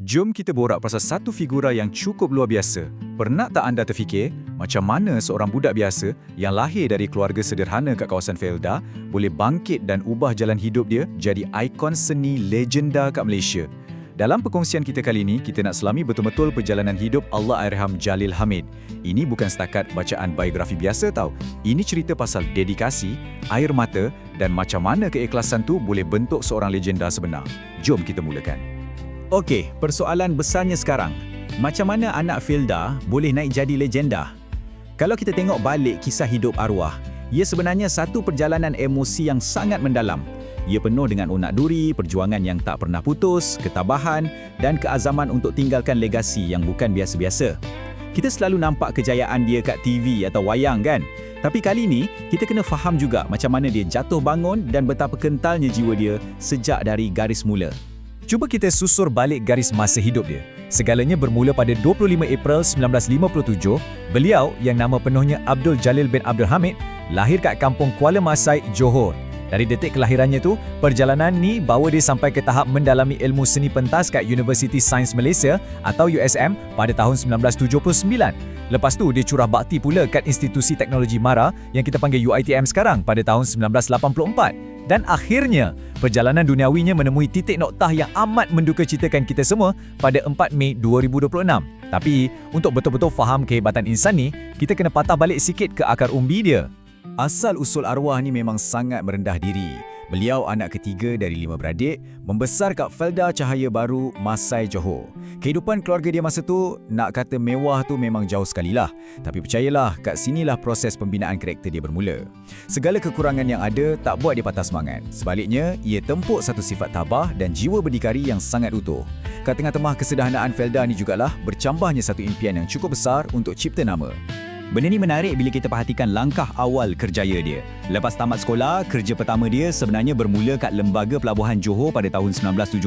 Jom kita borak pasal satu figura yang cukup luar biasa. Pernah tak anda terfikir macam mana seorang budak biasa yang lahir dari keluarga sederhana kat kawasan Felda boleh bangkit dan ubah jalan hidup dia jadi ikon seni legenda kat Malaysia? Dalam perkongsian kita kali ini, kita nak selami betul-betul perjalanan hidup Allahyarham Jalil Hamid. Ini bukan setakat bacaan biografi biasa tau. Ini cerita pasal dedikasi, air mata dan macam mana keikhlasan tu boleh bentuk seorang legenda sebenar. Jom kita mulakan. Okey, persoalan besarnya sekarang, macam mana anak Felda boleh naik jadi legenda? Kalau kita tengok balik kisah hidup arwah, ia sebenarnya satu perjalanan emosi yang sangat mendalam. Ia penuh dengan unak duri, perjuangan yang tak pernah putus, ketabahan dan keazaman untuk tinggalkan legasi yang bukan biasa-biasa. Kita selalu nampak kejayaan dia kat TV atau wayang kan? Tapi kali ini, kita kena faham juga macam mana dia jatuh bangun dan betapa kentalnya jiwa dia sejak dari garis mula. Cuba kita susur balik garis masa hidup dia. Segalanya bermula pada 25 April 1957. Beliau, yang nama penuhnya Abdul Jalil bin Abdul Hamid, lahir kat kampung Kuala Masai, Johor. Dari detik kelahirannya tu, perjalanan ni bawa dia sampai ke tahap mendalami ilmu seni pentas kat University Science Malaysia atau USM pada tahun 1979. Lepas tu, dia curah bakti pula kat Institusi Teknologi MARA yang kita panggil UiTM sekarang pada tahun 1984. Dan akhirnya, perjalanan duniawinya menemui titik noktah yang amat mendukacitakan kita semua pada 4 Mei 2026. Tapi, untuk betul-betul faham kehebatan insan ni, kita kena patah balik sikit ke akar umbi dia. Asal-usul arwah ni memang sangat merendah diri. Beliau anak ketiga dari 5 beradik, membesar kat Felda Cahaya Baru, Masai, Johor. Kehidupan keluarga dia masa tu, nak kata mewah tu memang jauh sekali lah. Tapi percayalah, kat sinilah proses pembinaan karakter dia bermula. Segala kekurangan yang ada tak buat dia patah semangat. Sebaliknya, ia tempuk satu sifat tabah dan jiwa berdikari yang sangat utuh. Kat tengah-tengah kesederhanaan Felda ni jugalah bercambahnya satu impian yang cukup besar untuk cipta nama. Benda ni menarik bila kita perhatikan langkah awal kerjaya dia. Lepas tamat sekolah, kerja pertama dia sebenarnya bermula kat Lembaga Pelabuhan Johor pada tahun 1976.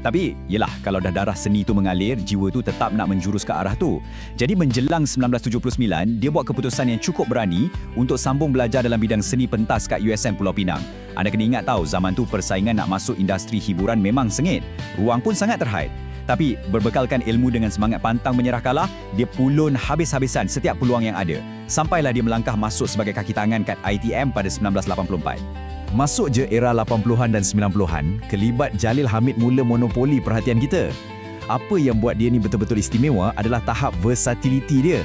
Tapi, yelah, kalau dah darah seni tu mengalir, jiwa tu tetap nak menjurus ke arah tu. Jadi menjelang 1979, dia buat keputusan yang cukup berani untuk sambung belajar dalam bidang seni pentas kat USM Pulau Pinang. Anda kena ingat tahu, zaman tu persaingan nak masuk industri hiburan memang sengit. Ruang pun sangat terhaid. Tapi, berbekalkan ilmu dengan semangat pantang menyerah kalah, dia pulun habis-habisan setiap peluang yang ada. Sampailah dia melangkah masuk sebagai kaki tangan kat ITM pada 1984. Masuk je era 80-an dan 90-an, kelibat Jalil Hamid mula monopoli perhatian kita. Apa yang buat dia ni betul-betul istimewa adalah tahap versatility dia.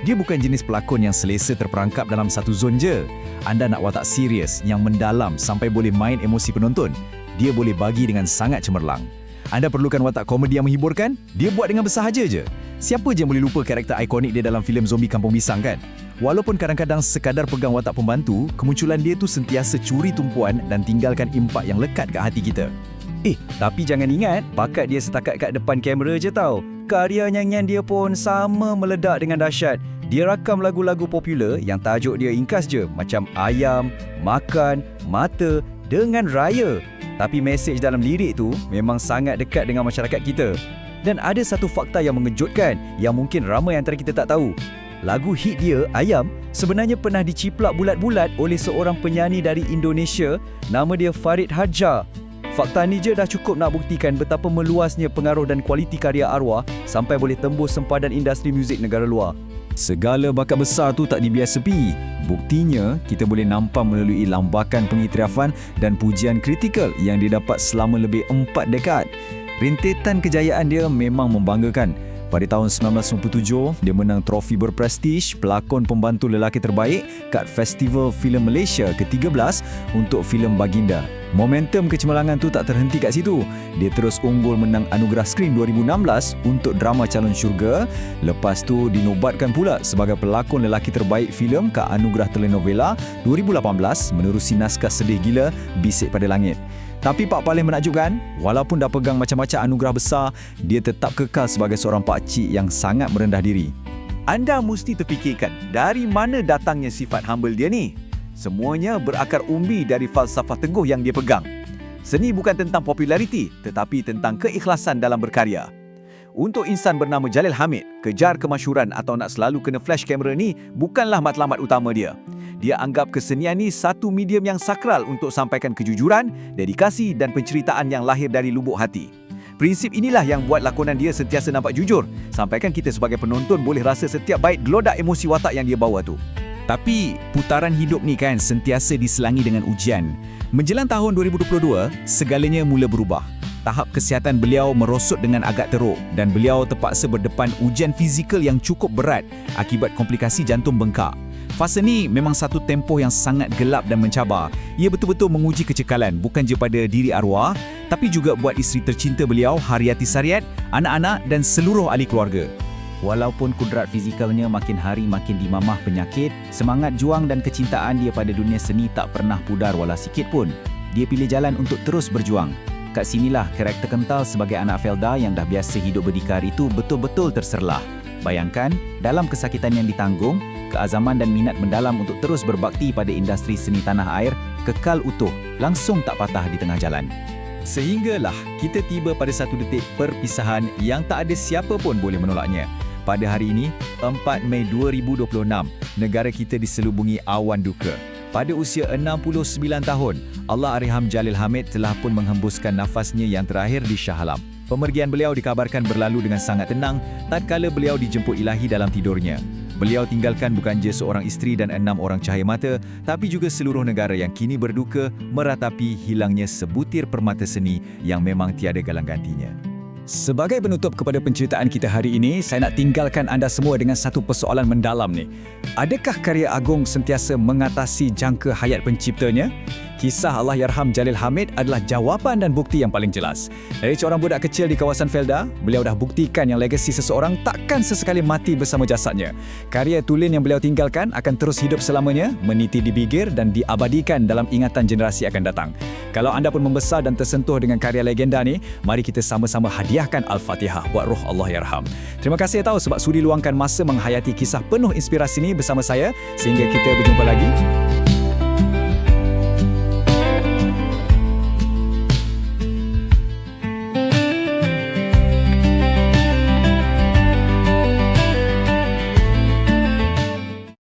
Dia bukan jenis pelakon yang selesa terperangkap dalam satu zon je. Anda nak watak serius, yang mendalam sampai boleh main emosi penonton. Dia boleh bagi dengan sangat cemerlang. Anda perlukan watak komedi yang menghiburkan? Dia buat dengan bersahaja je. Siapa je yang boleh lupa karakter ikonik dia dalam filem Zombie Kampung Bisang kan? Walaupun kadang-kadang sekadar pegang watak pembantu, kemunculan dia tu sentiasa curi tumpuan dan tinggalkan impak yang lekat kat hati kita. Tapi jangan ingat, bakat dia setakat kat depan kamera je tau. Karya nyanyian dia pun sama meledak dengan dahsyat. Dia rakam lagu-lagu popular yang tajuk dia ingkas je, macam Ayam, Makan, Mata dengan Raya. Tapi mesej dalam lirik tu memang sangat dekat dengan masyarakat kita. Dan ada satu fakta yang mengejutkan yang mungkin ramai antara kita tak tahu. Lagu hit dia, Ayam, sebenarnya pernah diciplak bulat-bulat oleh seorang penyanyi dari Indonesia, nama dia Farid Hadjar. Fakta ni je dah cukup nak buktikan betapa meluasnya pengaruh dan kualiti karya arwah sampai boleh tembus sempadan industri muzik negara luar. Segala bakat besar tu tak dibiar sepi. Buktinya, kita boleh nampak melalui lambakan pengiktirafan dan pujian kritikal yang didapat selama lebih 4 dekad. Rentetan kejayaan dia memang membanggakan. Pada tahun 1997, dia menang trofi berprestij pelakon pembantu lelaki terbaik kat Festival Filem Malaysia ke-13 untuk filem Baginda. Momentum kecemerlangan tu tak terhenti kat situ. Dia terus unggul menang anugerah skrin 2016 untuk drama Calon Syurga. Lepas tu dinobatkan pula sebagai pelakon lelaki terbaik filem kat anugerah telenovela 2018 menerusi naskah Sedih Gila Bisik Pada Langit. Tapi pak paling menakjubkan, walaupun dah pegang macam-macam anugerah besar, dia tetap kekal sebagai seorang pakcik yang sangat merendah diri. Anda mesti terfikirkan dari mana datangnya sifat humble dia ni. Semuanya berakar umbi dari falsafah teguh yang dia pegang. Seni bukan tentang populariti, tetapi tentang keikhlasan dalam berkarya. Untuk insan bernama Jalil Hamid, kejar kemasyhuran atau nak selalu kena flash kamera ni bukanlah matlamat utama dia. Dia anggap kesenian ni satu medium yang sakral untuk sampaikan kejujuran, dedikasi dan penceritaan yang lahir dari lubuk hati. Prinsip inilah yang buat lakonan dia sentiasa nampak jujur, sampaikan kita sebagai penonton boleh rasa setiap bait gelodak emosi watak yang dia bawa tu. Tapi putaran hidup ni kan sentiasa diselangi dengan ujian. Menjelang tahun 2022, segalanya mula berubah. Tahap kesihatan beliau merosot dengan agak teruk dan beliau terpaksa berdepan ujian fizikal yang cukup berat akibat komplikasi jantung bengkak. Fasa ni memang satu tempoh yang sangat gelap dan mencabar. Ia betul-betul menguji kecekalan bukan je pada diri arwah, tapi juga buat isteri tercinta beliau, Haryati Sariat, anak-anak dan seluruh ahli keluarga. Walaupun kudrat fizikalnya makin hari makin dimamah penyakit, semangat juang dan kecintaan dia pada dunia seni tak pernah pudar wala sikit pun. Dia pilih jalan untuk terus berjuang. Kat sinilah karakter kental sebagai anak Felda yang dah biasa hidup berdikar itu betul-betul terserlah. Bayangkan, dalam kesakitan yang ditanggung, keazaman dan minat mendalam untuk terus berbakti pada industri seni tanah air kekal utuh, langsung tak patah di tengah jalan. Sehinggalah kita tiba pada satu detik perpisahan yang tak ada siapa pun boleh menolaknya. Pada hari ini, 4 Mei 2026, negara kita diselubungi awan duka. Pada usia 69 tahun, Allahyarham Jalil Hamid telah pun menghembuskan nafasnya yang terakhir di Shah Alam. Pemergian beliau dikabarkan berlalu dengan sangat tenang tatkala beliau dijemput ilahi dalam tidurnya. Beliau tinggalkan bukan je seorang isteri dan 6 orang cahaya mata, tapi juga seluruh negara yang kini berduka meratapi hilangnya sebutir permata seni yang memang tiada galang gantinya. Sebagai penutup kepada penceritaan kita hari ini, saya nak tinggalkan anda semua dengan satu persoalan mendalam ni. Adakah karya agung sentiasa mengatasi jangka hayat penciptanya? Kisah Allahyarham Jalil Hamid adalah jawapan dan bukti yang paling jelas. Dari seorang budak kecil di kawasan Felda, beliau dah buktikan yang legasi seseorang takkan sesekali mati bersama jasadnya. Karya tulen yang beliau tinggalkan akan terus hidup selamanya, meniti di bibir dan diabadikan dalam ingatan generasi akan datang. Kalau anda pun membesar dan tersentuh dengan karya legenda ni, mari kita sama-sama hadiahkan Al-Fatihah buat roh Allahyarham. Terima kasih tahu sebab sudi luangkan masa menghayati kisah penuh inspirasi ni bersama saya. Sehingga kita berjumpa lagi.